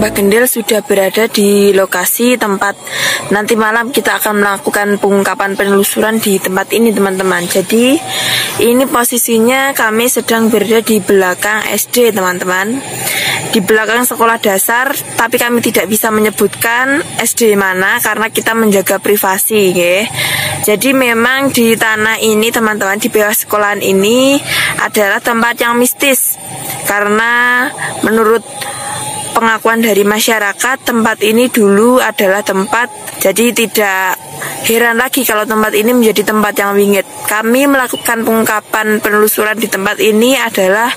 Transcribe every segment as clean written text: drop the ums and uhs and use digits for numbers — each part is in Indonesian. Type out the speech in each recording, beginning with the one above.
Mbah Gendil sudah berada di lokasi tempat nanti malam kita akan melakukan pengungkapan penelusuran di tempat ini teman-teman. Jadi ini posisinya kami sedang berada di belakang SD teman-teman, di belakang sekolah dasar, tapi kami tidak bisa menyebutkan SD mana karena kita menjaga privasi ya. Jadi memang di tanah ini teman-teman, di bawah sekolahan ini adalah tempat yang mistis, karena menurut pengakuan dari masyarakat tempat ini dulu adalah tempat, jadi tidak heran lagi kalau tempat ini menjadi tempat yang wingit. Kami melakukan pengungkapan penelusuran di tempat ini adalah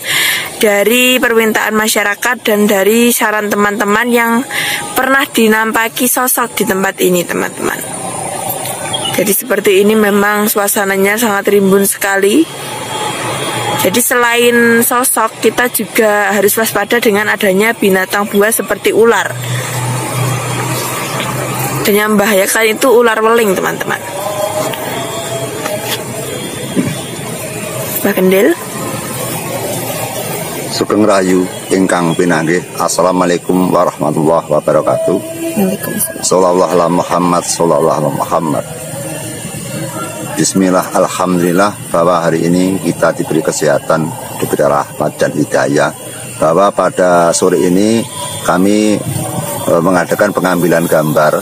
dari permintaan masyarakat dan dari saran teman-teman yang pernah dinampaki sosok di tempat ini teman-teman. Jadi seperti ini, memang suasananya sangat rimbun sekali. Jadi selain sosok, kita juga harus waspada dengan adanya binatang buas seperti ular. Dan yang membahayakan itu ular weling teman-teman. Mbah Gendil. Sugeng Rahayu ingkang pinanggih. Assalamualaikum warahmatullahi wabarakatuh. Waalaikumsalam. Shallallahu ala Muhammad, shallallahu ala Muhammad. Bismillah, alhamdulillah bahwa hari ini kita diberi kesehatan, diberi rahmat dan hidayah. Bahwa pada sore ini kami mengadakan pengambilan gambar,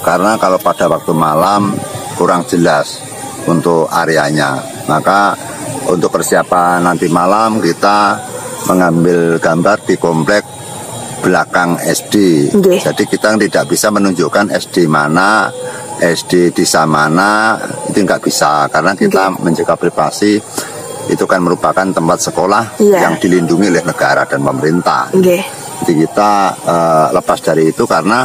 karena kalau pada waktu malam kurang jelas untuk areanya. Maka untuk persiapan nanti malam kita mengambil gambar di komplek belakang SD. Jadi kita tidak bisa menunjukkan SD mana, SD desa mana, itu nggak bisa, karena kita menjaga privasi. Itu kan merupakan tempat sekolah yang dilindungi oleh negara dan pemerintah. Jadi kita lepas dari itu karena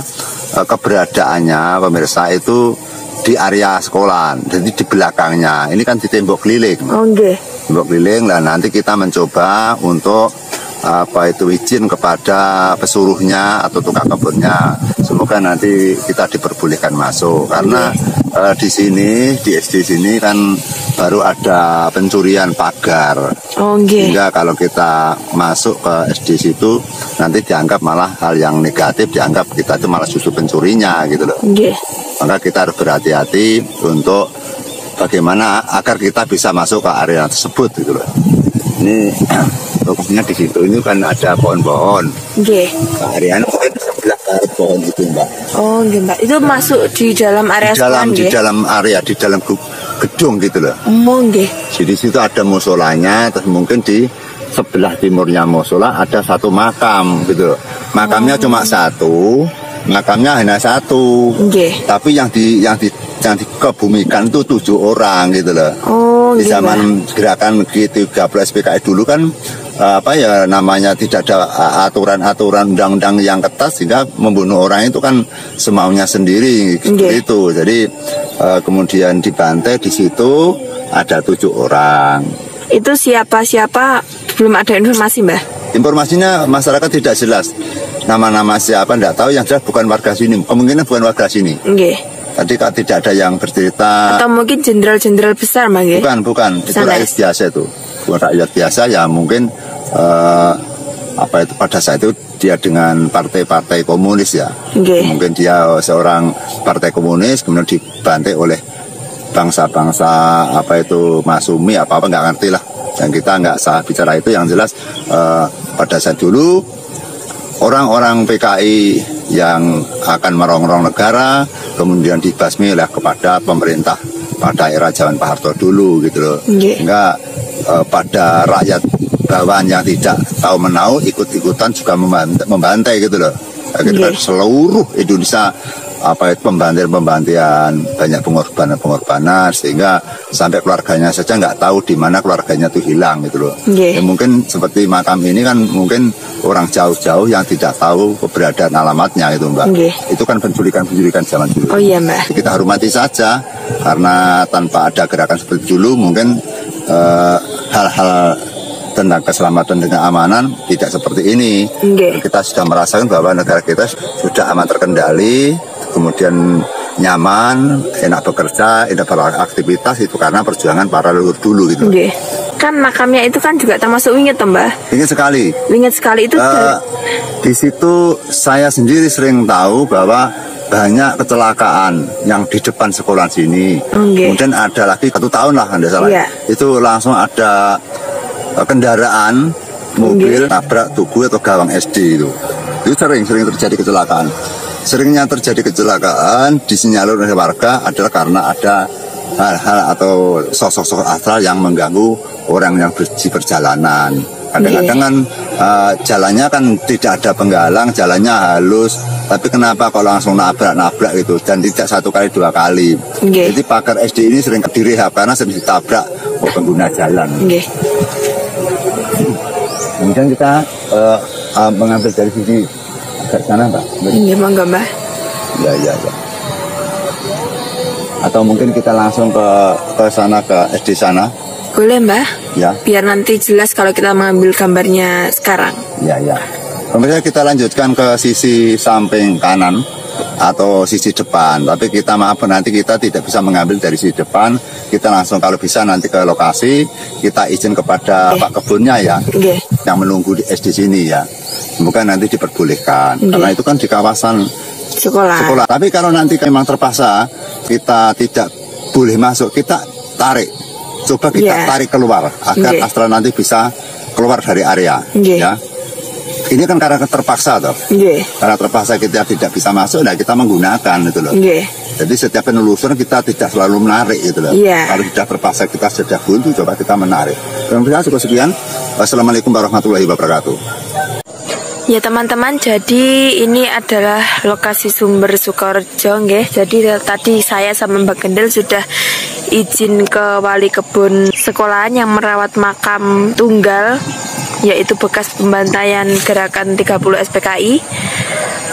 keberadaannya pemirsa itu di area sekolah, jadi di belakangnya. Ini kan di tembok keliling. Tembok keliling, dan nanti kita mencoba untuk izin kepada pesuruhnya atau tukang kebunnya. Semoga nanti kita diperbolehkan masuk, karena di sini, di SD sini kan baru ada pencurian pagar. Sehingga kalau kita masuk ke SD situ nanti dianggap malah hal yang negatif, dianggap kita itu malah justru pencurinya gitu loh. Maka kita harus berhati-hati untuk bagaimana agar kita bisa masuk ke area tersebut gitu loh. Ini lokasinya di situ, ini kan ada pohon-pohon. Area mungkin sebelah pohon itu, Mbak. Mbak. Itu masuk di dalam area di dalam area, di dalam gedung gitu loh. Jadi situ ada musolanya, terus mungkin di sebelah timurnya musola ada satu makam gitu loh. Makamnya cuma satu, makamnya hanya satu. Tapi yang dikebumikan itu 7 orang gitu loh. Di zaman gerakan G30 SPKI dulu kan namanya tidak ada aturan-aturan undang-undang yang ketat, sehingga membunuh orang itu kan semaunya sendiri seperti itu. Jadi kemudian dibantai di situ ada 7 orang. Itu siapa-siapa belum ada informasi, Mbah? Informasinya masyarakat tidak jelas. Nama-nama siapa tidak tahu, yang jelas bukan warga sini. Kemungkinan bukan warga sini. Tadi tidak ada yang bercerita. Atau mungkin jenderal-jenderal besar, Mbak? Bukan. Itu rakyat biasa itu. Bukan rakyat biasa ya, mungkin pada saat itu dia dengan partai-partai komunis ya. Mungkin dia seorang partai komunis, kemudian dibantai oleh bangsa-bangsa Masumi apa nggak ngerti lah. Dan kita nggak sah bicara itu. Yang jelas pada saat dulu orang-orang PKI yang akan merongrong negara kemudian dibasmi oleh kepada pemerintah pada era zaman Pak Harto dulu gitu loh. Sehingga pada rakyat bawahan yang tidak tahu menahu ikut-ikutan juga membantai gitu loh. Akhirnya seluruh Indonesia pembantian, banyak pengorbanan, sehingga sampai keluarganya saja nggak tahu di mana keluarganya itu hilang gitu loh. Ya, mungkin seperti makam ini kan mungkin orang jauh-jauh yang tidak tahu keberadaan alamatnya gitu, Mbak. Itu kan penculikan zaman dulu. Mbak. Kita hormati saja, karena tanpa ada gerakan seperti dulu mungkin hal-hal tentang keselamatan dan keamanan tidak seperti ini. Kita sudah merasakan bahwa negara kita sudah aman terkendali. Kemudian nyaman, enak bekerja, enak beraktivitas, itu karena perjuangan para leluhur dulu gitu. Okay. Kan makamnya itu kan juga termasuk wingit toh, Mbah? Wingit sekali. Wingit sekali itu. Di situ saya sendiri sering tahu bahwa banyak kecelakaan yang di depan sekolah sini. Okay. Kemudian ada lagi 1 tahun lah, anda salah. Yeah. Itu langsung ada kendaraan mobil nabrak tugu atau gawang SD itu. Itu sering terjadi kecelakaan. Seringnya terjadi kecelakaan disinyalir oleh warga adalah karena ada hal-hal atau sosok-sosok astral yang mengganggu orang yang di perjalanan. Kadang-kadang kan jalannya kan tidak ada penggalang, jalannya halus, tapi kenapa kok langsung nabrak gitu, dan tidak 1 kali 2 kali. Jadi pakar SD ini sering direhab karena sering ditabrak pengguna jalan. Kemudian kita mengambil dari sisi ke sana, Mbak. Iya, monggo, Mbak. Ya. Atau mungkin kita langsung ke sana, ke SD sana. Boleh, Mbak. Ya. Biar nanti jelas kalau kita mengambil gambarnya sekarang. Ya. Kemudian kita lanjutkan ke sisi samping kanan atau sisi depan. Tapi kita maaf, nanti kita tidak bisa mengambil dari sisi depan. Kita langsung kalau bisa nanti ke lokasi, kita izin kepada Pak Kebunnya ya, yang menunggu di SD sini ya. Semoga nanti diperbolehkan. Karena itu kan di kawasan sekolah. Tapi kalau nanti memang terpaksa kita tidak boleh masuk, kita tarik. Coba kita tarik keluar agar astral nanti bisa keluar dari area. Ya. Ini kan karena terpaksa toh. Karena terpaksa kita tidak bisa masuk, nah kita menggunakan itu loh. Jadi setiap penelusuran kita tidak selalu menarik gitu loh. Kalau sudah terpaksa kita sudah buntu, coba kita menarik. Kemudian cukup sekian. Wassalamualaikum warahmatullahi wabarakatuh. Ya teman-teman, jadi ini adalah lokasi sumber Sukorejo, nggih. Jadi tadi saya sama Mbak Gendel sudah izin ke wali kebun sekolahan yang merawat makam tunggal, yaitu bekas pembantaian gerakan 30 SPKI.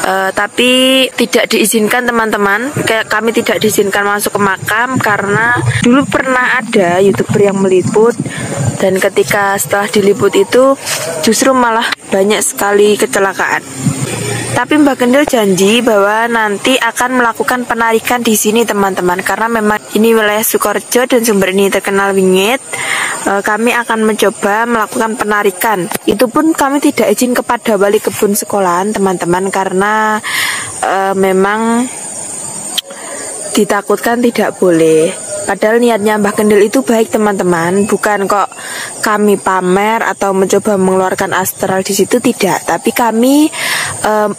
Tapi tidak diizinkan teman-teman, kami tidak diizinkan masuk ke makam karena dulu pernah ada YouTuber yang meliput, dan ketika setelah diliput itu justru malah banyak sekali kecelakaan. Tapi Mbak Gendel janji bahwa nanti akan melakukan penarikan di sini teman-teman, karena memang ini wilayah Sukorejo dan sumber ini terkenal wingit. Kami akan mencoba melakukan penarikan. Itu pun kami tidak izin kepada wali kebun sekolahan teman-teman, karena memang ditakutkan tidak boleh. Padahal niatnya Mbah Gendel itu baik teman-teman, bukan kok kami pamer atau mencoba mengeluarkan astral di situ, tidak. Tapi kami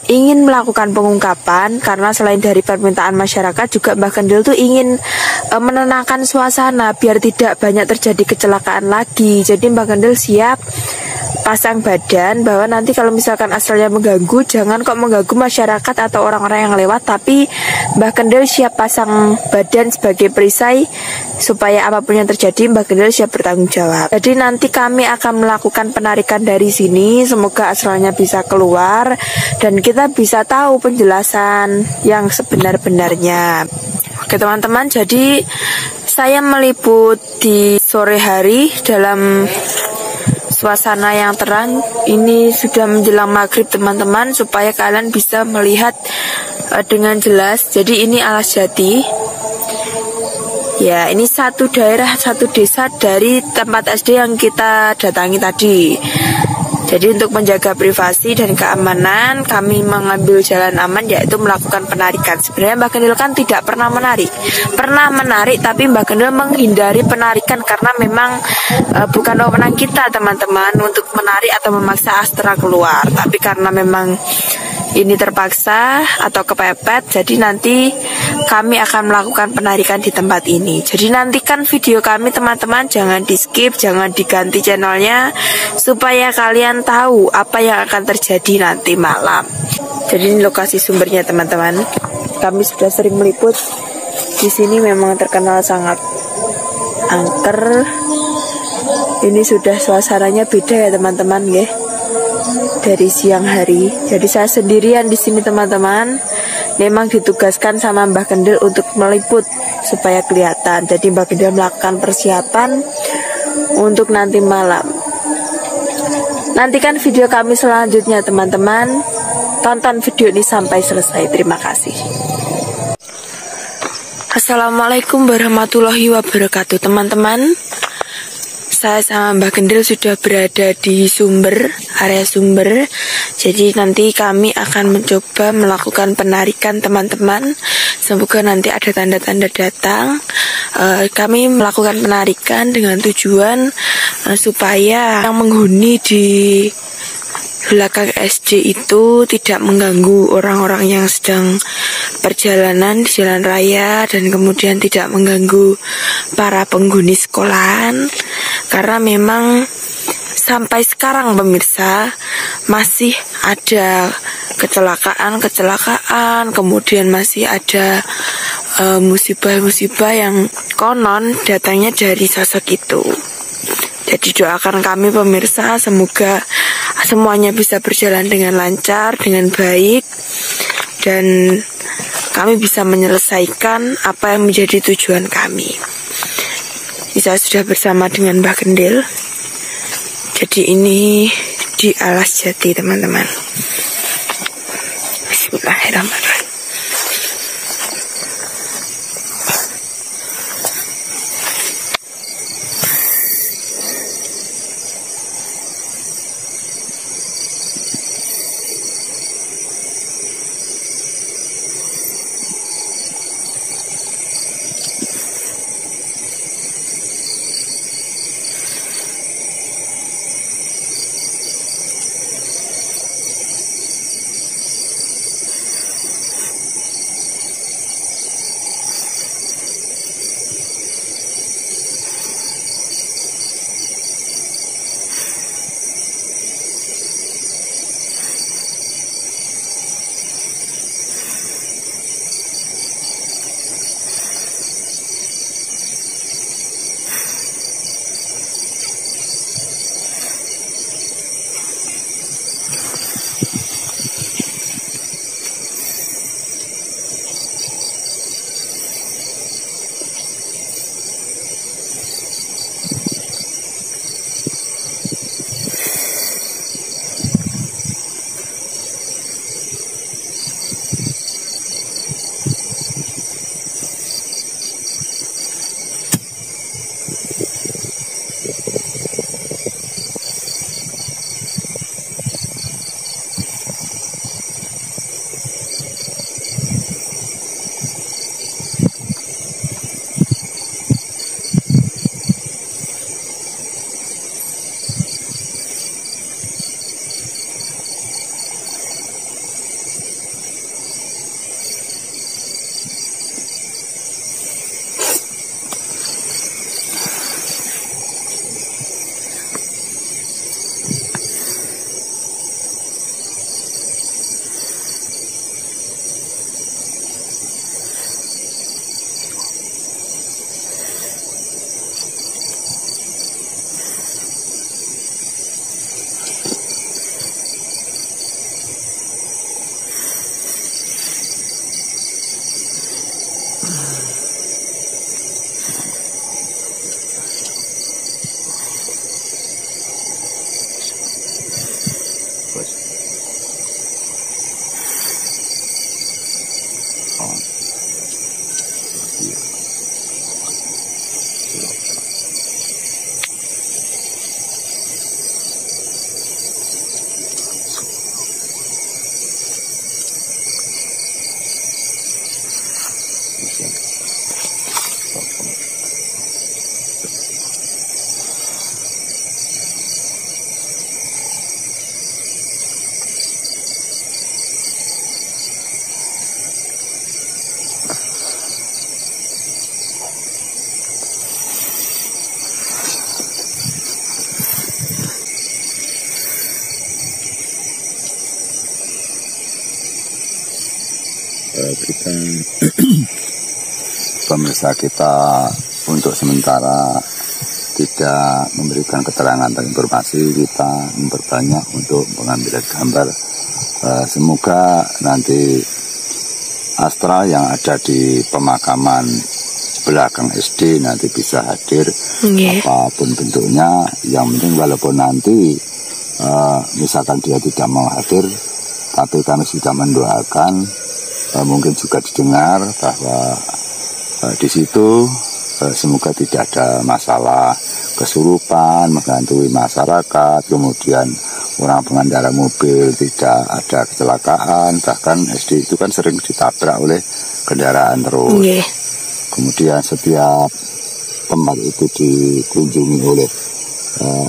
ingin melakukan pengungkapan karena selain dari permintaan masyarakat juga Mbah Gendel tuh ingin menenangkan suasana biar tidak banyak terjadi kecelakaan lagi. Jadi Mbah Gendel siap pasang badan bahwa nanti kalau misalkan astralnya mengganggu, jangan kok mengganggu masyarakat atau orang-orang yang lewat, tapi Mbah Gendel siap pasang badan sebagai perisai supaya apapun yang terjadi Mbah Gendel siap bertanggung jawab. Jadi nanti kami akan melakukan penarikan dari sini, semoga astralnya bisa keluar dan kita bisa tahu penjelasan yang sebenar-benarnya. Oke teman-teman, jadi saya meliput di sore hari dalam suasana yang terang. Ini sudah menjelang maghrib teman-teman, supaya kalian bisa melihat dengan jelas. Jadi ini Alas Jati. Ya, ini satu daerah, satu desa dari tempat SD yang kita datangi tadi. Jadi untuk menjaga privasi dan keamanan, kami mengambil jalan aman, yaitu melakukan penarikan. Sebenarnya Mbak Gendel kan tidak pernah menarik. Pernah menarik, tapi Mbak Gendel menghindari penarikan karena memang bukan wewenang kita teman-teman untuk menarik atau memaksa astral keluar. Tapi karena memang ini terpaksa atau kepepet, jadi nanti kami akan melakukan penarikan di tempat ini. Jadi nantikan video kami teman-teman, jangan di skip, jangan diganti channelnya, supaya kalian tahu apa yang akan terjadi nanti malam. Jadi ini lokasi sumbernya teman-teman. Kami sudah sering meliput di sini, memang terkenal sangat angker. Ini sudah suasananya beda ya teman-teman, nggih. Dari siang hari. Jadi saya sendirian di sini teman-teman. Memang ditugaskan sama Mbah Gendel untuk meliput supaya kelihatan. Jadi Mbah Gendel melakukan persiapan untuk nanti malam. Nantikan video kami selanjutnya teman-teman. Tonton video ini sampai selesai. Terima kasih. Assalamualaikum warahmatullahi wabarakatuh, teman-teman. Saya sama Mbak Gendil sudah berada di area sumber. Jadi nanti kami akan mencoba melakukan penarikan, teman-teman. Semoga nanti ada tanda-tanda datang. Kami melakukan penarikan dengan tujuan supaya yang menghuni di belakang SD itu tidak mengganggu orang-orang yang sedang perjalanan di jalan raya, dan kemudian tidak mengganggu para penghuni sekolahan, karena memang sampai sekarang pemirsa masih ada kecelakaan, kemudian masih ada musibah-musibah yang konon datangnya dari sosok itu. Jadi doakan kami pemirsa, semoga semuanya bisa berjalan dengan lancar, dengan baik, dan kami bisa menyelesaikan apa yang menjadi tujuan kami. Saya sudah bersama dengan Mbak Gendil. Jadi ini di Alas Jati, teman-teman. Bismillahirrahmanirrahim. Kita pemirsa kita untuk sementara tidak memberikan keterangan dan informasi, kita memperbanyak untuk pengambilan gambar. Semoga nanti Astra yang ada di pemakaman belakang SD nanti bisa hadir, apapun bentuknya. Yang penting walaupun nanti misalkan dia tidak mau hadir, tapi kami sudah mendoakan, mungkin juga didengar bahwa di situ semoga tidak ada masalah kesurupan menghantui masyarakat, kemudian orang pengendara mobil tidak ada kecelakaan, bahkan SD itu kan sering ditabrak oleh kendaraan terus. Kemudian setiap tempat itu dikunjungi oleh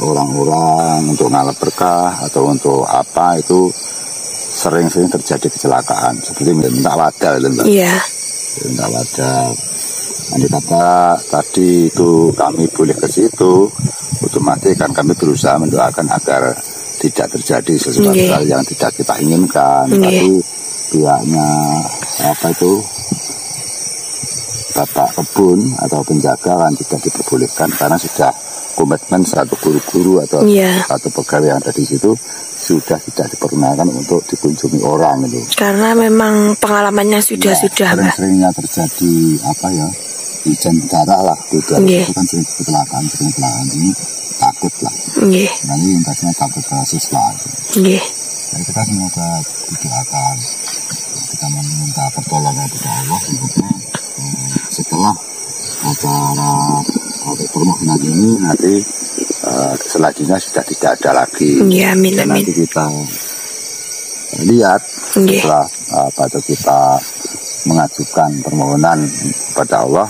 orang-orang untuk ngalap berkah atau untuk apa, itu sering-sering terjadi kecelakaan seperti minta wadal itu, Mbak. Iya. Minta wadal. Nanti kata tadi itu kami boleh ke situ, otomatis kan kami berusaha mendoakan agar tidak terjadi sesuatu hal yang tidak kita inginkan. Tapi pihaknya apa itu bapak kebun atau penjaga kan tidak diperbolehkan karena sudah komitmen satu guru-guru atau satu pegawai yang ada di situ sudah tidak diperkenankan untuk dikunjungi orang itu. Karena memang pengalamannya sudah sering-seringnya terjadi apa ya, hujan darah lah, hujan itu kan sering kecelakaan ini takut lah. Nanti imbasnya takut ke siswa. Jadi kita semoga didoakan, kita meminta pertolongan kepada Allah setelah acara permohonan ini nanti selanjutnya sudah tidak ada lagi. Dan nanti kita lihat setelah kita mengajukan permohonan kepada Allah,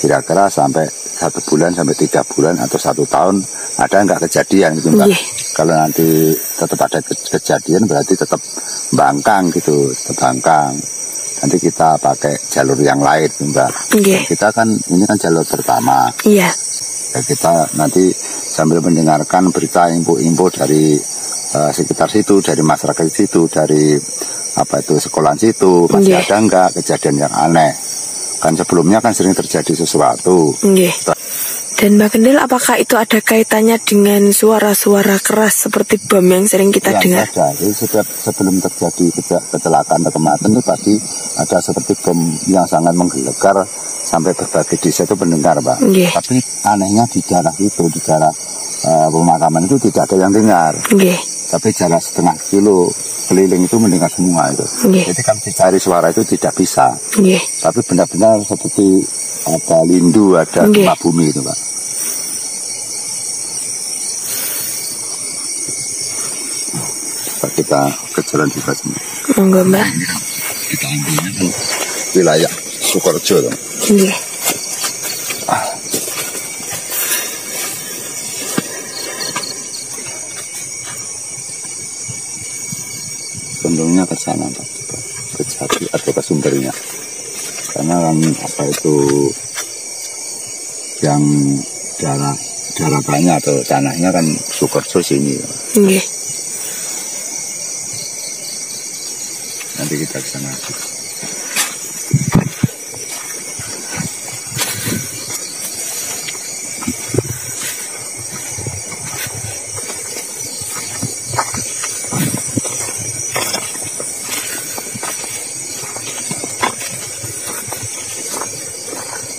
kira-kira sampai 1 bulan sampai 3 bulan atau 1 tahun ada nggak kejadian gitu, Mbak? Kalau nanti tetap ada kejadian berarti tetap bangkang gitu, tetap bangkang. Nanti kita pakai jalur yang lain, Mbak. Kita kan ini kan jalur pertama. Ya, kita nanti sambil mendengarkan berita info-info dari sekitar situ, dari masyarakat situ, dari apa itu sekolah situ, masih ada nggak kejadian yang aneh? Kan sebelumnya kan sering terjadi sesuatu. Dan Mbak Kendil, apakah itu ada kaitannya dengan suara-suara keras seperti bom yang sering kita dengar? Ada. Jadi sebelum terjadi kecelakaan atau kematian itu pasti ada seperti bom yang sangat menggelegar sampai berbagai desa itu mendengar, Pak. Tapi anehnya di daerah itu, di daerah pemakaman itu tidak ada yang dengar. Tapi jarak setengah kilo keliling itu mendengar semua itu. Jadi kan dicari suara itu tidak bisa. Tapi benar-benar seperti ada lindu, ada gempa bumi itu, Pak. Kita ke jalan juga semua. Monggo, Mbak. Kita ambilnya kan wilayah Sukorejo, Tom. Condongnya ke sana, Pak. Ke Jati atau ke Sumbernya. Karena kan apa itu yang daratannya atau tanahnya kan Sukorejo sini. Nanti kita ke sana.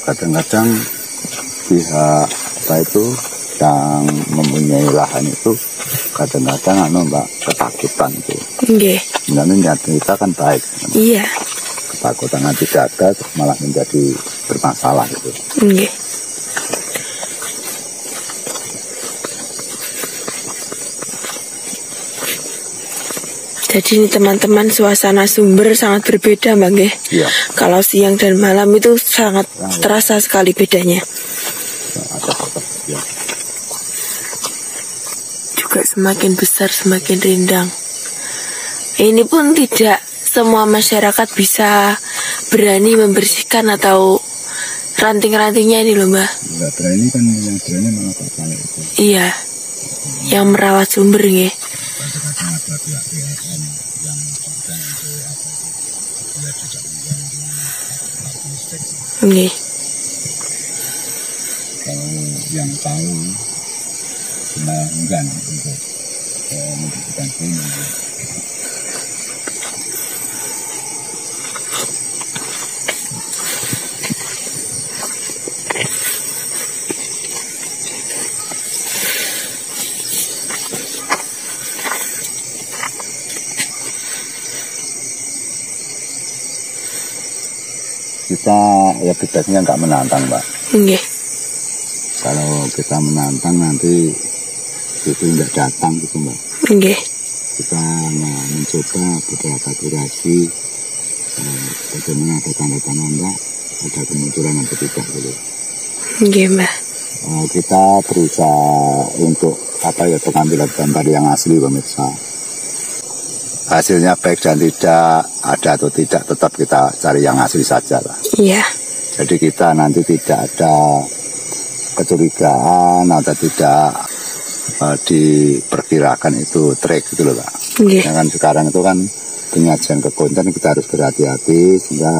Kadang-kadang pihak apa itu yang mempunyai lahan itu kadang-kadang Mbak ketakutan itu. Sebenarnya niat kita kan baik. Ketakutan nanti gagal malah menjadi bermasalah gitu. Jadi ini teman-teman, suasana Sumber sangat berbeda, Mbak. Kalau siang dan malam itu sangat terasa sekali bedanya. Juga semakin besar, semakin rindang. Ini pun tidak semua masyarakat bisa berani membersihkan atau ranting-rantingnya ini loh, Mbak. Enggak berani kan, yang berani malah Bapak itu. Iya, yang merawat sumber nggih. Kadang-kadang ada pihak-pihak yang sudah itu apa itu dia tidak mengganggu alat listrik. Kalau yang tahu cuma enggan untuk membersihkan sumber. kita ya biasanya nggak menantang, Mbak. Nggih. Kalau kita menantang nanti itu nggak datang gitu, Mbak. Nggih. Kita mencoba beberapa durasi, bagaimana ada tanda-tanda Mbak, ada kemunculan atau tidak gitu. Nggih, Mbak. Kita berusaha untuk pengambilan gambar yang asli, pemirsa. Hasilnya baik dan tidak, ada atau tidak, tetap kita cari yang asli saja lah. Iya. Jadi kita nanti tidak ada kecurigaan atau tidak diperkirakan itu trik gitu loh, Pak. Nggih. Kan sekarang itu kan penyajian ke konten kita harus berhati-hati sehingga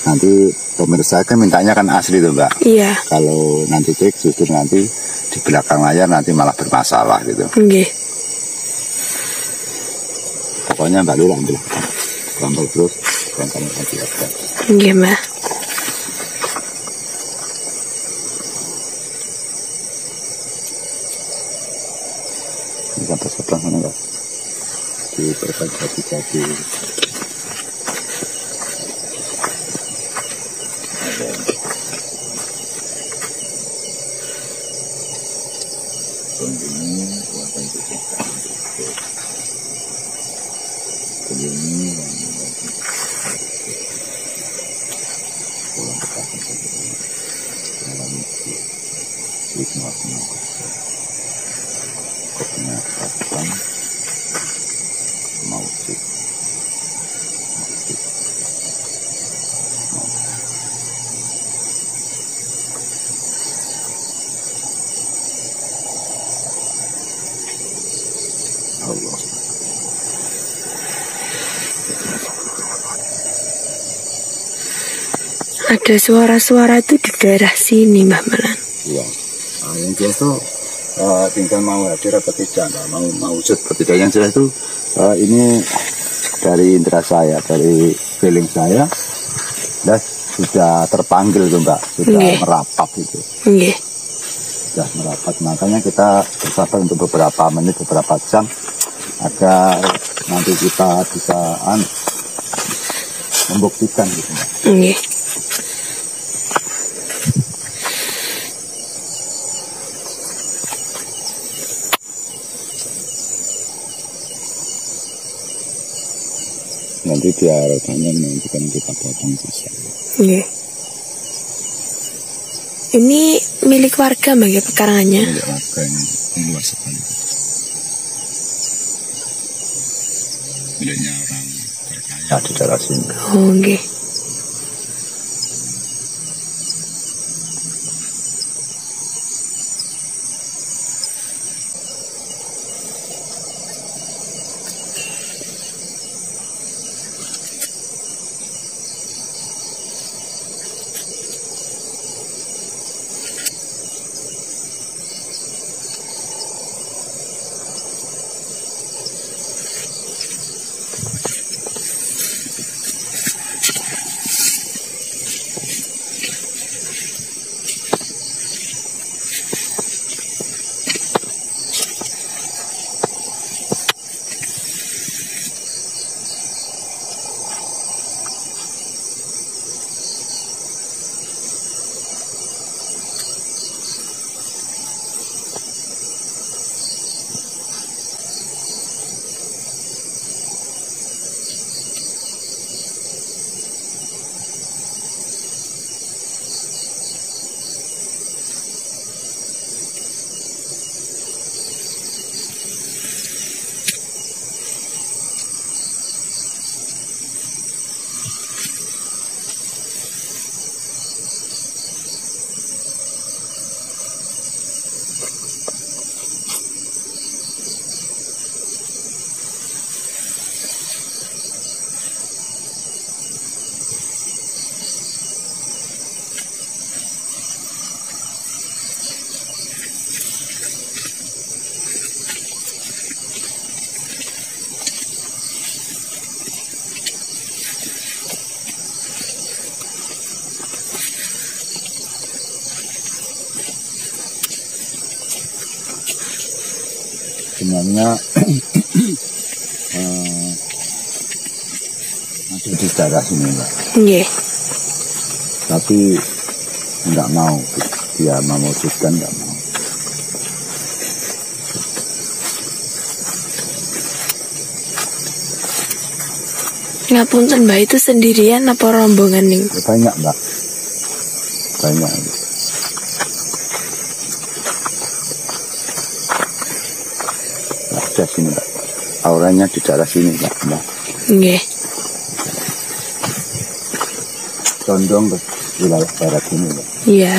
nanti pemirsa kan mintanya kan asli tuh, Mbak. Iya. Kalau nanti trik justru nanti di belakang layar nanti malah bermasalah gitu. Nggih. Pokoknya Mbak Lula ambil gambar terus dan kamu hati-hati. Nggih, Mbak. Ini sampai sebelah mana, Mbak? Di berbagai-bagai. Allah. Ada suara-suara itu di daerah sini, Mbak Malan. Iya. Nah, yang jelas tuh tinggal mau hadir atau tidak, mau wujud atau tidak. Yang jelas itu ini dari indera saya, dari feeling saya, dan sudah terpanggil tuh, Mbak, sudah merapat itu. Nggih. Sudah merapat. Makanya kita bersabar untuk beberapa menit, beberapa jam, agar nanti kita bisa membuktikan gitu, Mbak. Nggih. Nanti diarahkannya nanti kan kita potong bisa. Nggih. Ini milik warga, Mbak, ya, pekarangannya? Milik warga yang luas sekali. Miliknya orang berkaya di daerah sini. Oh, nggih. sebenarnya ada di daerah sini, Mbak. Nggih. tapi nggak mau, dia memutuskan nggak mau. Ngapunten Mbah, itu sendirian apa rombongan nih? Banyak Mbak, banyak. Ada sini Mbak, auranya di daerah sini Mbak. Nggih. Condong ke wilayah barat sini Mbak. Iya.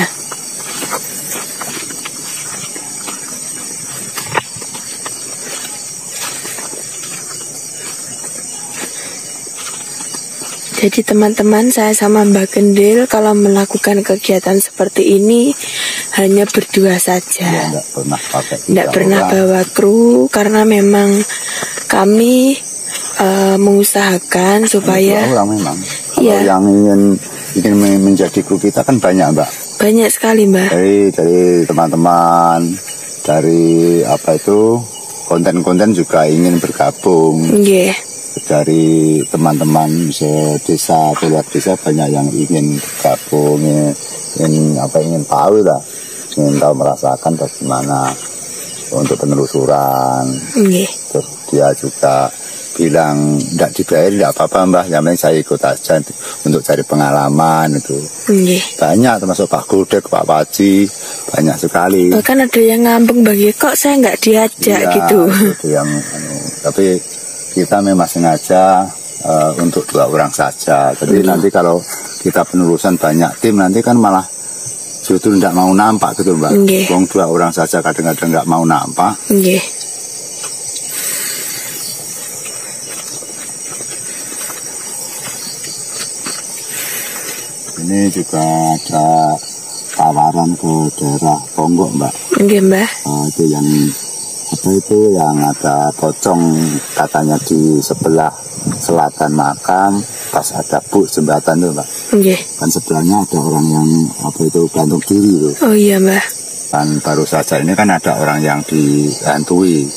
Jadi teman-teman, saya sama Mbak Kendil kalau melakukan kegiatan seperti ini hanya berdua saja. Ya, enggak pernah pakai. Tidak pernah bawa kru karena memang kami mengusahakan supaya orang memang. Ya. Kalau yang ingin menjadi kru kita kan banyak Mbak. Banyak sekali Mbak. Dari teman-teman, dari apa itu konten-konten juga ingin bergabung. Yeah. Dari teman-teman desa, keluar desa banyak yang ingin bergabung, ingin tahu lah, ingin tahu merasakan bagaimana untuk penelusuran. Yeah. Terus dia juga bilang tidak dibayar tidak apa-apa Mbah, yang penting saya ikut aja untuk cari pengalaman itu. Yeah. Banyak termasuk Pak Gudek, Pak Paci, banyak sekali. Bahkan ada yang ngambek bagi kok saya nggak diajak ya, gitu. Itu yang, tapi kita memang sengaja untuk 2 orang saja. Jadi nanti kalau kita penelusuran banyak tim nanti kan malah justru tidak mau nampak gitu Mbak. Wong 2 orang saja kadang-kadang nggak mau nampak. Ini juga ada tawaran ke daerah Ponggok Mbak. Mbak. Itu yang apa itu yang ada pocong katanya di sebelah selatan makam, pas ada buk jembatan tuh Mbak. Kan sebelahnya ada orang yang apa itu gantung diri tuh. Oh iya Mbak. Kan baru saja ini kan ada orang yang dihantui.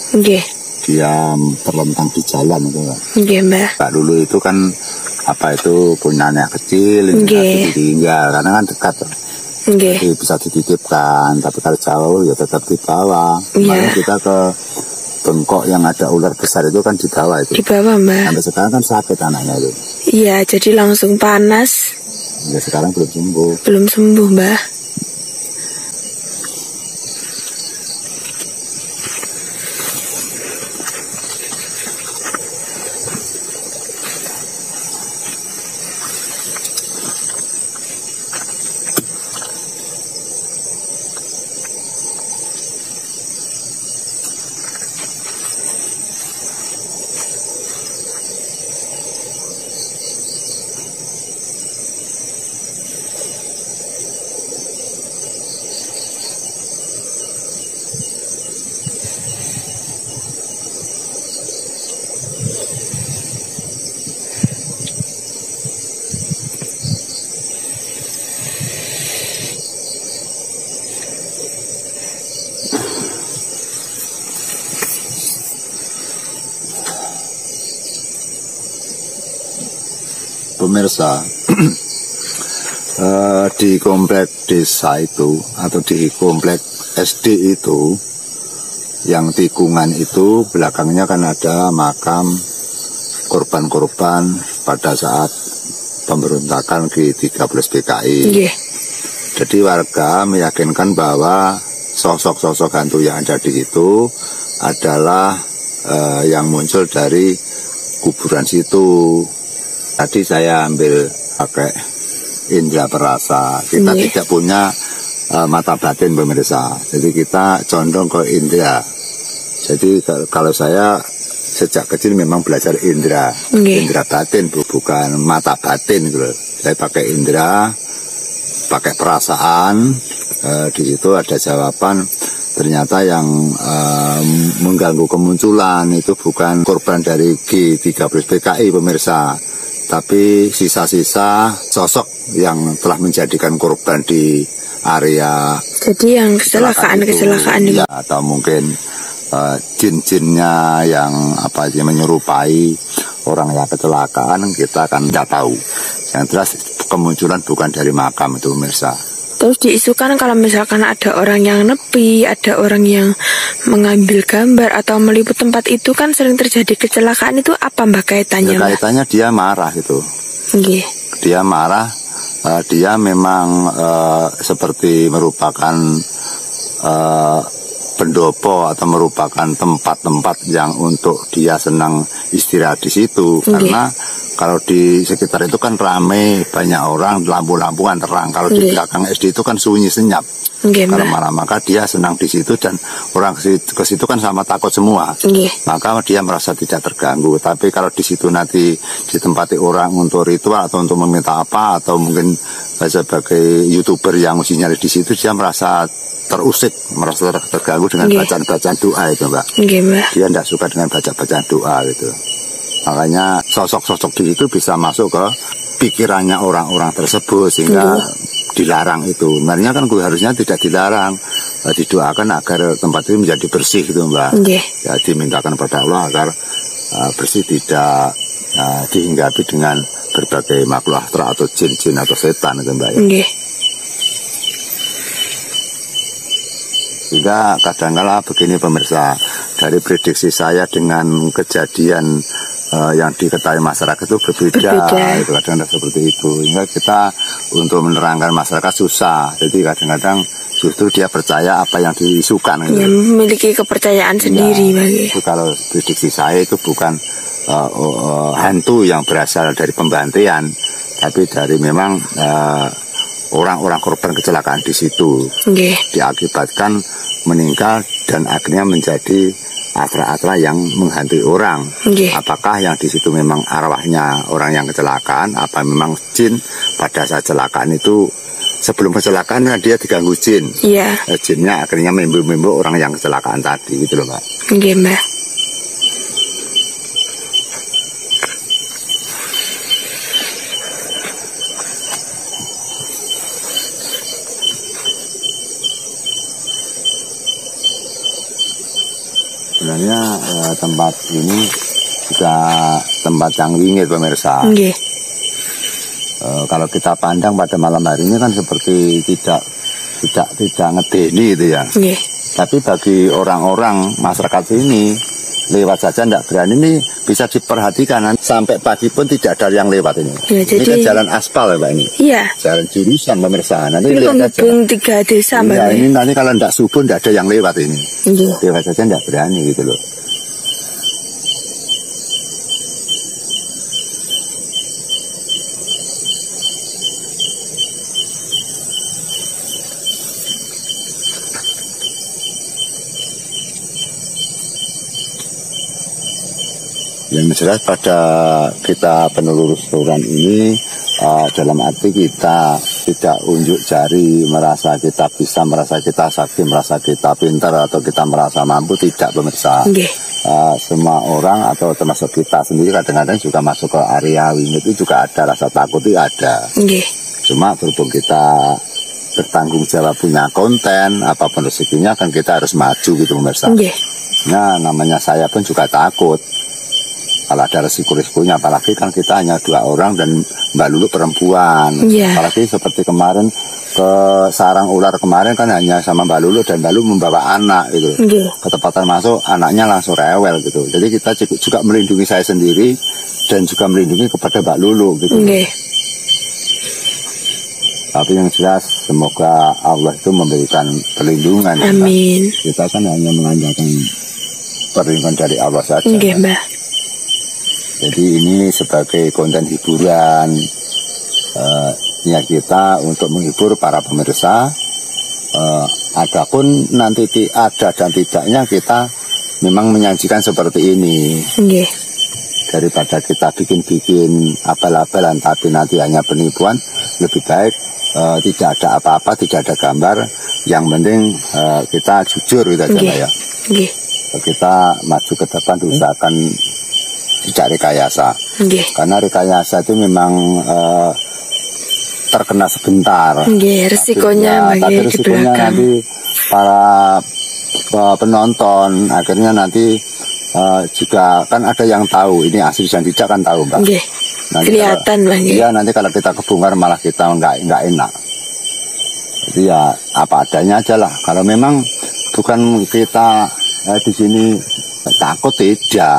Dia terlentang di jalan itu Mbak. Mbak. Pak dulu itu kan apa itu punya anak kecil, ditinggal karena kan dekat. Jadi bisa dititipkan, tapi kalau jauh ya tetap di bawah. Makanya kita ke Bengkok yang ada ular besar itu kan di bawah itu. Di bawah Mbak. Sampai sekarang kan sakit anaknya itu. Iya, jadi langsung panas. Ya sekarang belum sembuh. Belum sembuh Mbak. Pemirsa, di komplek desa itu atau di komplek SD itu yang tikungan itu belakangnya kan ada makam korban-korban pada saat pemberontakan G13 PKI. Jadi warga meyakinkan bahwa sosok-sosok hantu yang ada di situ adalah yang muncul dari kuburan situ. Tadi saya ambil pakai indera perasa. Kita tidak punya mata batin pemirsa. Jadi kita condong ke indera. Jadi kalau saya sejak kecil memang belajar indera. Indera batin bukan mata batin gitu. Saya pakai indera, pakai perasaan. Di situ ada jawaban. Ternyata yang mengganggu kemunculan itu bukan korban dari G13 PKI pemirsa, tapi sisa-sisa sosok yang telah menjadikan korban di area. Jadi yang kecelakaan ya, atau mungkin jin-jinnya yang apa menyerupai orang yang kecelakaan kita kan tidak tahu. Yang jelas kemunculan bukan dari makam itu pemirsa. Terus diisukan kalau misalkan ada orang yang nepi, ada orang yang mengambil gambar atau meliput tempat itu kan sering terjadi kecelakaan, itu apa Mbak kaitannya? Kaitannya dia marah gitu. Okay. Dia marah, dia memang seperti merupakan pendopo atau merupakan tempat-tempat yang untuk dia senang istirahat di situ. Karena kalau di sekitar itu kan ramai, banyak orang, lampu-lampu kan terang. Kalau di belakang SD itu kan sunyi senyap. Kalau malam maka dia senang di situ, dan orang ke situ kan sama takut semua. Maka dia merasa tidak terganggu. Tapi kalau di situ nanti ditempati orang untuk ritual atau untuk meminta apa, atau mungkin sebagai YouTuber yang uji nyali di situ, dia merasa terusik, merasa terganggu dengan bacaan-bacaan doa itu, Mbak. Dia tidak suka dengan bacaan doa gitu. Makanya sosok-sosok di situ bisa masuk ke pikirannya orang-orang tersebut sehingga dilarang itu. Sebenarnya kan harusnya tidak dilarang, didoakan agar tempat itu menjadi bersih gitu, Mbak. Ya, dimintakan pada Allah agar bersih, tidak dihinggapi dengan berbagai makhluk astral atau jin-jin atau setan gitu, Mbak. Sehingga kadang-kala begini pemirsa, dari prediksi saya dengan kejadian yang diketahui masyarakat itu berbeda. Itu kadang-kadang seperti itu. Sehingga kita untuk menerangkan masyarakat susah. Jadi kadang-kadang justru dia percaya apa yang diisukan. Gitu. Memiliki kepercayaan sendiri. Itu kalau prediksi saya itu bukan hantu yang berasal dari pembantaian, tapi dari memang orang-orang korban kecelakaan di situ diakibatkan meninggal dan akhirnya menjadi atra-atra yang menghantui orang. Apakah yang di situ memang arwahnya orang yang kecelakaan, apa memang jin pada saat kecelakaan itu, sebelum kecelakaan dia diganggu jin. Jinnya akhirnya memimbu orang yang kecelakaan tadi gitu loh, Mbak. Mbak. Sebenarnya tempat ini juga tempat yang wingit pemirsa. Kalau kita pandang pada malam hari ini kan seperti tidak ngedeni gitu ya. Tapi bagi orang-orang masyarakat ini lewat saja tidak berani, ini bisa diperhatikan sampai pagi pun tidak ada yang lewat ini. Ini kan jalan aspal ya, Mbak, ini. Jalan jurusan pemirsa. Nanti lihat aja. 3 desa, Mbak. Ini nanti kalau tidak subuh tidak ada yang lewat ini. Lewat saja tidak berani gitu loh. Yang jelas pada kita penelusuran ini dalam arti kita tidak unjuk jari merasa kita bisa, merasa kita sakti, merasa kita pintar atau kita merasa mampu, tidak pemirsa. Semua orang atau termasuk kita sendiri kadang-kadang juga masuk ke area wingit itu juga ada rasa takut, itu ada. Cuma berhubung kita bertanggung jawab punya konten, apapun rezekinya kan kita harus maju gitu pemirsa. Nah namanya saya pun juga takut kalau ada resiko-resikonya, apalagi kan kita hanya 2 orang dan Mbak Lulu perempuan. Apalagi seperti kemarin ke sarang ular kemarin kan hanya sama Mbak Lulu, dan Mbak Lulu membawa anak gitu. Ketepatan masuk anaknya langsung rewel gitu. Jadi kita juga melindungi saya sendiri dan juga melindungi kepada Mbak Lulu gitu. Tapi yang jelas semoga Allah itu memberikan perlindungan. Amin. Kita kan hanya mengandalkan perlindungan dari Allah saja. Mbak. Jadi ini sebagai konten hiburan, niat kita untuk menghibur para pemirsa. Adapun nanti ada dan tidaknya kita memang menyajikan seperti ini. Daripada kita bikin-bikin abal-abalan tapi nanti hanya penipuan, lebih baik tidak ada apa-apa, tidak ada gambar. Yang penting kita jujur gitu aja ya. Kita maju ke depan, usahakan tidak rekayasa. Karena rekayasa itu memang terkena sebentar. Resikonya tapi resikonya nanti para penonton akhirnya nanti juga kan ada yang tahu ini asli dan tidak kan tahu Mbak. Nggih. Kelihatan Mbak. Iya, nanti kalau kita kebongkar malah kita nggak enak. Jadi ya apa adanya aja lah. Kalau memang bukan kita di sini takut, tidak.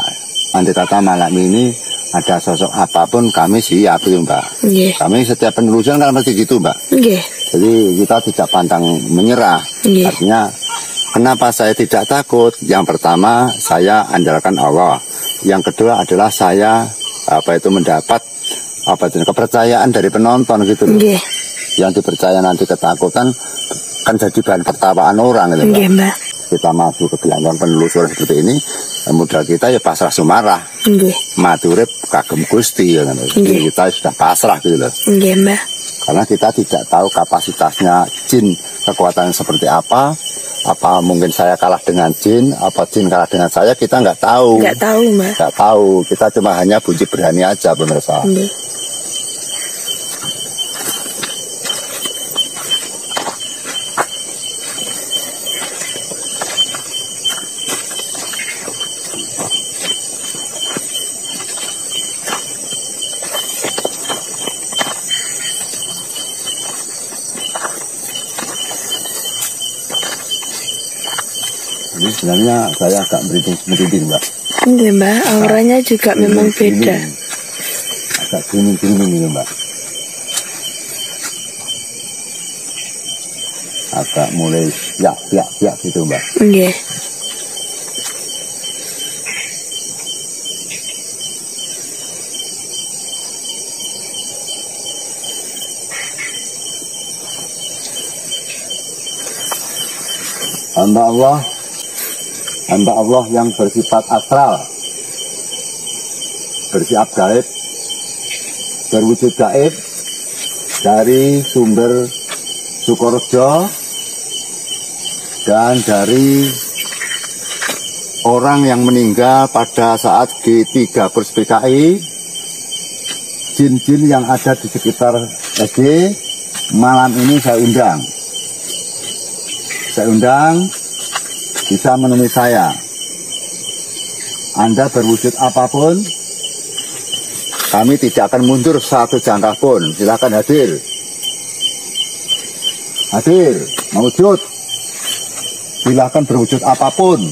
Andai kata malam ini ada sosok apapun kami siap itu Mbak. Nggih. Kami setiap penelusuran kan pasti gitu Mbak. Nggih. Jadi kita tidak pantang menyerah. Nggih. Artinya kenapa saya tidak takut? Yang pertama saya andalkan Allah. Yang kedua adalah saya mendapat kepercayaan dari penonton gitu loh. Nggih. Yang dipercaya nanti ketakutan kan jadi bahan pertawaan orang gitu Nggih, Mbak. Kita maju ke gelanggang penelusuran seperti ini, modal kita ya pasrah sumarah. Nggih. Maturip kagem Gusti ya kan. Jadi kita sudah pasrah gitu loh. Nggih, Mbak. Karena kita tidak tahu kapasitasnya jin kekuatan seperti apa mungkin saya kalah dengan jin, apa jin kalah dengan saya, kita nggak tahu. Nggak tahu, Mbak. Nggak tahu, kita cuma hanya bunyi berani aja pemirsa. Nggih. Ini sebenarnya saya agak merinding Mbak. Nggih, Mbak. Auranya juga memang beda. Agak gini-gini gitu Mbak. Agak mulai piak gitu Mbak. Nggih. Hamba Allah yang bersifat astral, bersifat gaib, berwujud gaib dari sumber Sukorejo dan dari orang yang meninggal pada saat G3 jin-jin yang ada di sekitar SG malam ini saya undang bisa menemui saya. Anda berwujud apapun, kami tidak akan mundur satu jangkah pun. Silakan hadir, mewujud. Silakan berwujud apapun.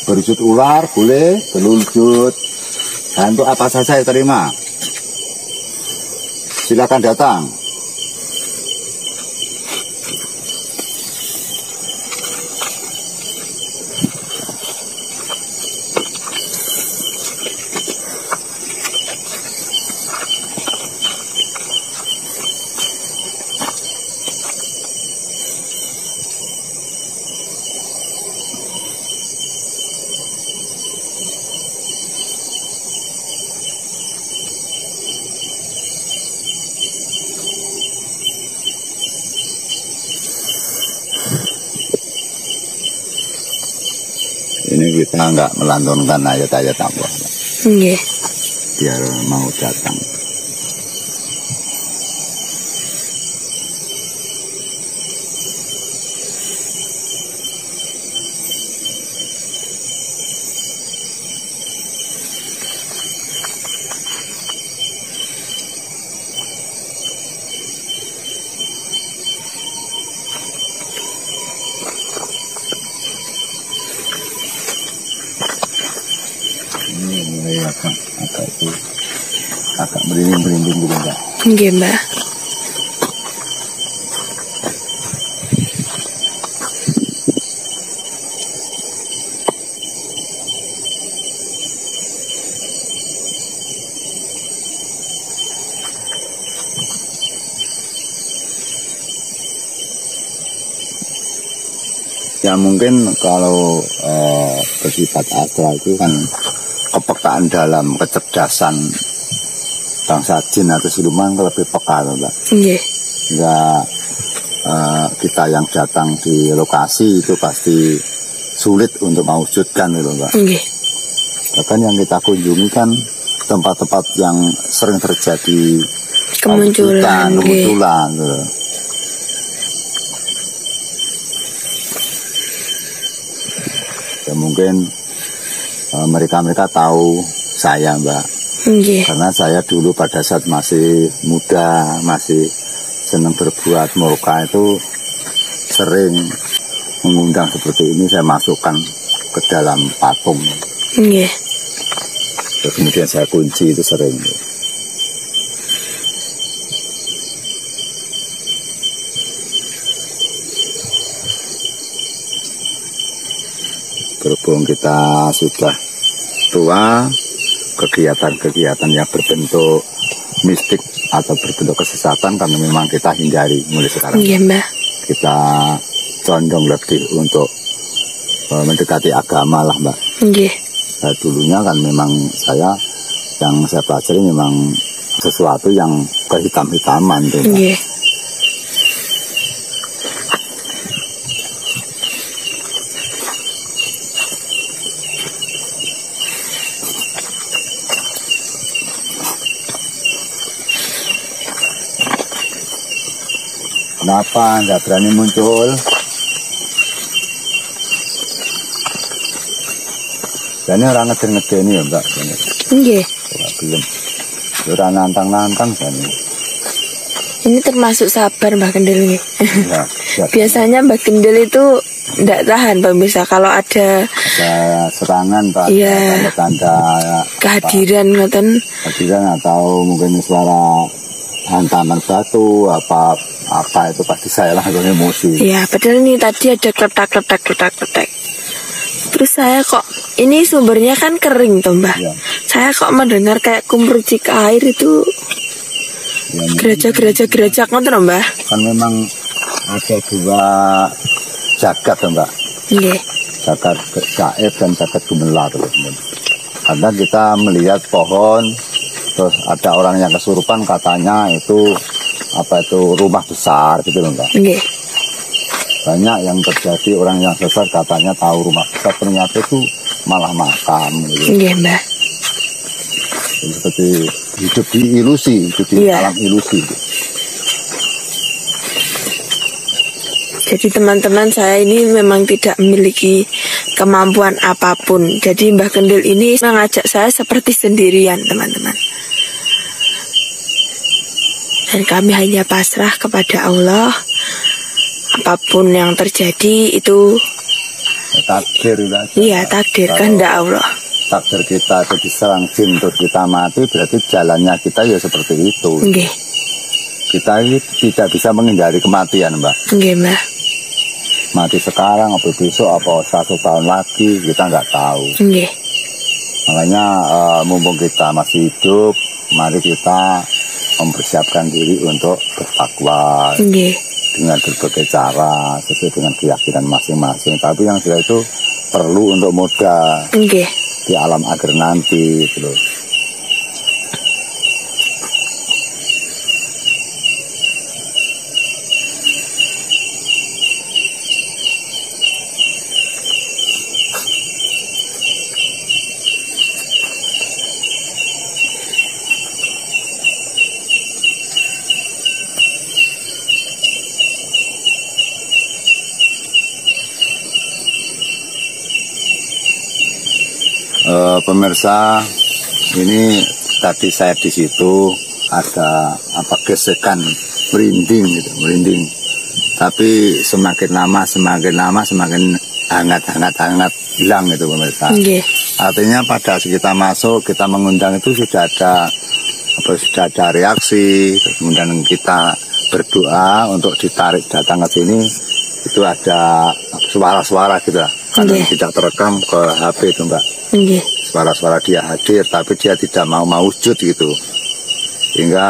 Berwujud ular boleh, berwujud hantu apa saja saya terima. Silakan datang. Ini kita nggak melantunkan ayat-ayat Allah. Nggih. Biar mau datang. Mulai agak merinding gitu Mbak. Nggih, Mbak. Ya mungkin kalau bersifat astral itu kan kepekaan dalam kecerdasan bangsa jin atau siluman lebih peka Mbak. Nggih. Enggak kita yang datang di lokasi itu pasti sulit untuk mewujudkan gitu Mbak. Nggih. Bahkan yang kita kunjungi kan tempat-tempat yang sering terjadi Kemunculan. gitu. Ya, mungkin mereka tahu saya, Mbak. Karena saya dulu pada saat masih muda, masih senang berbuat murka itu sering mengundang seperti ini, saya masukkan ke dalam patung. Kemudian saya kunci, itu sering. Berhubung kita sudah tua, kegiatan-kegiatan yang berbentuk mistik atau berbentuk kesesatan karena memang kita hindari mulai sekarang. Iya, Mbak. Kita condong lebih untuk mendekati agama lah, Mbak. Dulunya kan memang yang saya pelajari memang sesuatu yang kehitam-hitaman tuh, Mbak. Kenapa nggak berani muncul? Jadi orang ngeden-ngeden ya, Mbak. Nggih. Belum. Ora nantang-nantang jane. Ini termasuk sabar Mbak Kendil. Ya, biasanya Mbak Kendil itu tidak tahan pemirsa kalau ada serangan, Pak. Iya. Tanda kehadiran ngoten. Kehadiran atau mungkin suara hantaman batu apa itu pasti saya langsung emosi. Iya, padahal ini tadi ada kletak. Terus saya kok ini sumbernya kan kering toh, Mbak. Ya. Saya kok mendengar kayak kumrucik air itu. Ya, gereja ngoten, Mbak. Kan memang ada dua jagat, Mbak. Nggih. Jagat gaib dan jagat gumelar. Karena kita melihat pohon, terus ada orang yang kesurupan katanya itu rumah besar gitu loh, Mbak. Nggih. Banyak yang terjadi orang yang sesat katanya tahu rumah besar, ternyata itu malah makam gitu. Nggih, Mbak. Jadi seperti hidup di ilusi, hidup di alam ilusi. Jadi teman-teman, saya ini memang tidak memiliki kemampuan apapun. Jadi Mbah Kendil ini mengajak saya seperti sendirian, teman-teman. Dan kami hanya pasrah kepada Allah. Apapun yang terjadi itu takdir. Iya, takdir, kehendak Allah. Takdir kita itu diserang jin terus kita mati, berarti jalannya kita ya seperti itu. Nggih. Kita tidak bisa menghindari kematian, Mbak. Nggih, Mbak. Mati sekarang, apa besok, apa 1 tahun lagi, kita nggak tahu. Nggih. Makanya mumpung kita masih hidup, mari kita mempersiapkan diri untuk bertakwa. Nggih. Dengan berbagai cara sesuai dengan keyakinan masing-masing. Tapi yang jelas itu perlu untuk modal di alam akhir nanti, gitu loh. Pemirsa, ini tadi saya di situ ada gesekan merinding gitu, merinding. Tapi semakin lama semakin hangat hilang gitu, pemirsa. Artinya pada saat kita masuk, kita mengundang itu sudah ada reaksi. Kemudian kita berdoa untuk ditarik datang ke sini, itu ada suara-suara gitu lah. Karena tidak terekam ke HP itu, Mbak. Suara-suara dia hadir, tapi dia tidak mau wujud gitu. Hingga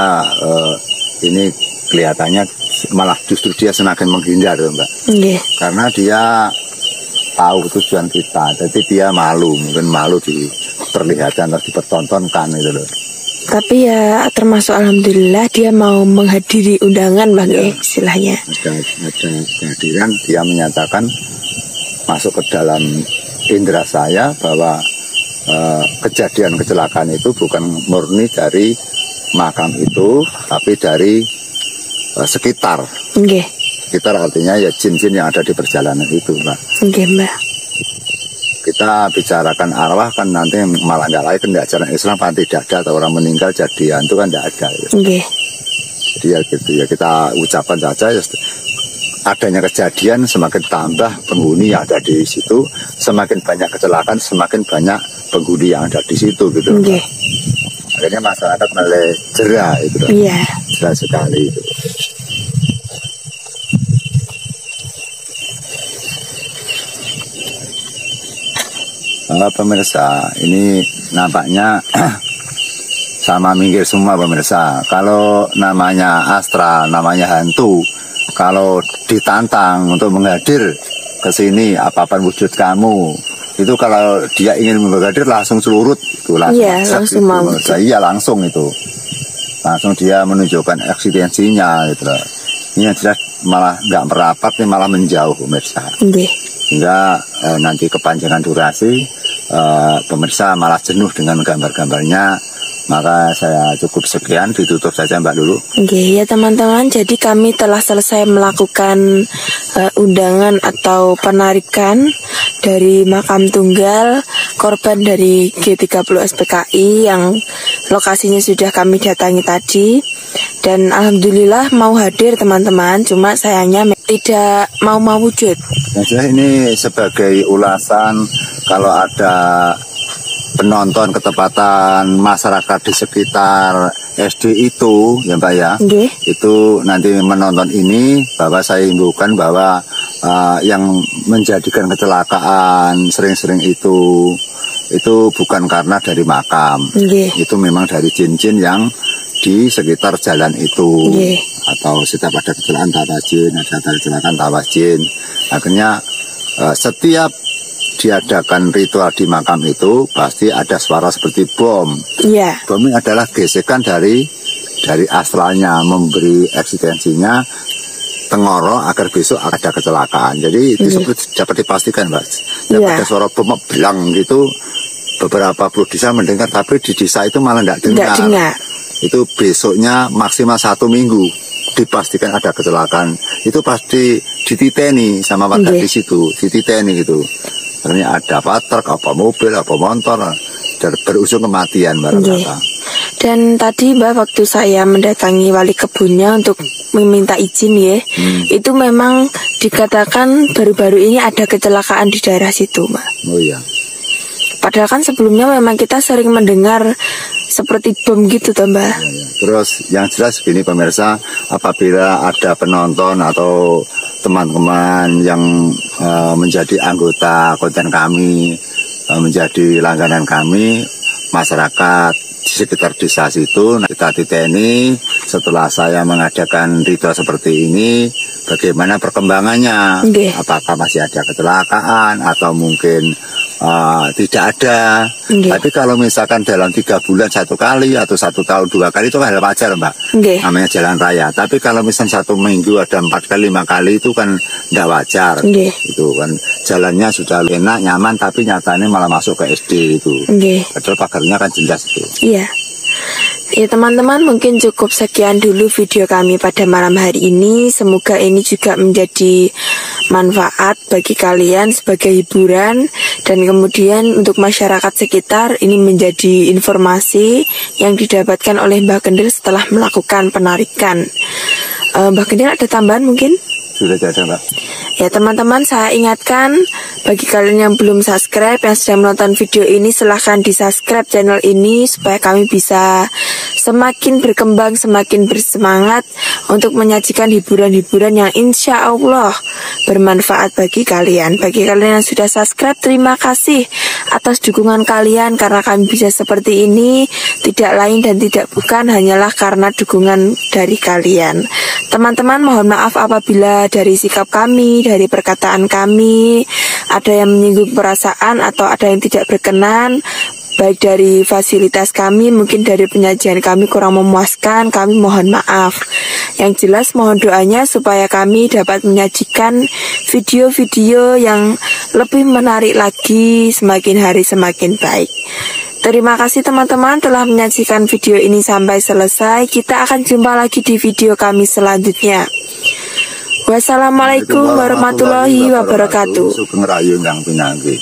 ini kelihatannya malah justru dia semakin menghindar, Mbak. Karena dia tahu tujuan kita, jadi dia mungkin malu diperlihatkan atau dipertontonkan gitu loh. Tapi ya termasuk alhamdulillah dia mau menghadiri undangan, Bang, istilahnya. Ada kehadiran, dia menyatakan masuk ke dalam indera saya bahwa kejadian kecelakaan itu bukan murni dari makam itu, tapi dari sekitar. Sekitar artinya ya jin-jin yang ada di perjalanan itu, Mbak. Mbak. kita bicarakan arwah kan nanti malah nggak lain, kan ajaran Islam kan tidak ada, atau orang meninggal jadi hantu kan tidak ada. Okay. Jadi ya gitu ya, kita ucapkan saja ya, adanya kejadian semakin tambah penghuni yang ada di situ, semakin banyak kecelakaan, semakin banyak penghuni yang ada di situ gitu. Okay. Akhirnya masyarakat mulai jerah itu. Iya. Jerah sekali itu. Pemirsa, ini nampaknya sama minggir semua pemirsa. Kalau namanya astral, namanya hantu, kalau ditantang untuk menghadir ke sini, apapun wujud kamu, itu kalau dia ingin menghadir langsung celurut, itu langsung. Iya, langsung mau. Iya langsung itu, langsung dia menunjukkan eksistensinya gitu loh. Ini yang jelas malah nggak merapat, nih malah menjauh pemirsa. Okay. Hingga nanti kepanjangan durasi, pemirsa malah jenuh dengan gambar-gambarnya. Maka saya cukup sekian, ditutup saja Mbak Lulu. Oke, ya teman-teman, jadi kami telah selesai melakukan undangan atau penarikan dari makam tunggal korban dari G30 SPKI yang lokasinya sudah kami datangi tadi. Dan alhamdulillah mau hadir teman-teman, cuma sayangnya tidak mau wujud. Yang jelas ini sebagai ulasan kalau ada penonton ketepatan masyarakat di sekitar SD itu ya Mbak ya, itu nanti menonton ini, bahwa saya himbaukan bahwa yang menjadikan kecelakaan sering-sering itu bukan karena dari makam, itu memang dari jin-jin yang di sekitar jalan itu, atau setiap ada kecelakaan tawas jin, ada kecelakaan tawas jin. Akhirnya setiap diadakan ritual di makam itu pasti ada suara seperti bom. Bom ini adalah gesekan dari astralnya, memberi eksistensinya tengoro agar besok ada kecelakaan. Jadi itu seperti dapat dipastikan Mbak. Ada suara bom belang gitu, beberapa puluh desa mendengar, tapi di desa itu malah tidak dengar. Itu besoknya maksimal 1 minggu dipastikan ada kecelakaan. Itu pasti dititeni sama warga di situ, dititeni gitu. Karena ada apa truk, apa mobil, apa motor, dan berujung kematian barang-barang. Dan tadi Mbak, waktu saya mendatangi wali kebunnya untuk meminta izin ya, itu memang dikatakan baru-baru ini ada kecelakaan di daerah situ Mbak. Oh iya. Padahal kan sebelumnya memang kita sering mendengar seperti bom gitu toh Mbak. Terus yang jelas gini pemirsa, apabila ada penonton atau teman-teman yang menjadi anggota konten kami, menjadi langganan kami, masyarakat di sekitar desa situ, kita titeni setelah saya mengadakan ritual seperti ini, bagaimana perkembangannya, apakah masih ada kecelakaan atau mungkin tidak ada. Tapi kalau misalkan dalam 3 bulan 1 kali atau 1 tahun 2 kali itu hal wajar Mbak, namanya jalan raya. Tapi kalau misalnya 1 minggu ada 4 kali 5 kali itu kan tidak wajar. Itu kan jalannya sudah enak nyaman, tapi nyatanya malah masuk ke SD itu. Padahal pagarnya kan jelas itu. Iya. Ya teman-teman, mungkin cukup sekian dulu video kami pada malam hari ini. Semoga ini juga menjadi manfaat bagi kalian sebagai hiburan, dan kemudian untuk masyarakat sekitar ini menjadi informasi yang didapatkan oleh Mbak Kendil setelah melakukan penarikan. Mbak Kendil ada tambahan mungkin? Sudah ada Mbak. Ya teman-teman, saya ingatkan bagi kalian yang belum subscribe, yang sedang menonton video ini, silahkan di subscribe channel ini supaya kami bisa semakin berkembang, semakin bersemangat untuk menyajikan hiburan-hiburan yang insya Allah bermanfaat bagi kalian. Bagi kalian yang sudah subscribe, terima kasih atas dukungan kalian, karena kami bisa seperti ini tidak lain dan tidak bukan hanyalah karena dukungan dari kalian. Teman-teman, mohon maaf apabila dari sikap kami, dari perkataan kami ada yang menyinggung perasaan atau ada yang tidak berkenan, baik dari fasilitas kami, mungkin dari penyajian kami kurang memuaskan, kami mohon maaf. Yang jelas mohon doanya supaya kami dapat menyajikan video-video yang lebih menarik lagi, semakin hari semakin baik. Terima kasih teman-teman telah menyaksikan video ini sampai selesai. Kita akan jumpa lagi di video kami selanjutnya. Wassalamualaikum warahmatullahi wabarakatuh. Sugeng Rayu Ndang Pinangki.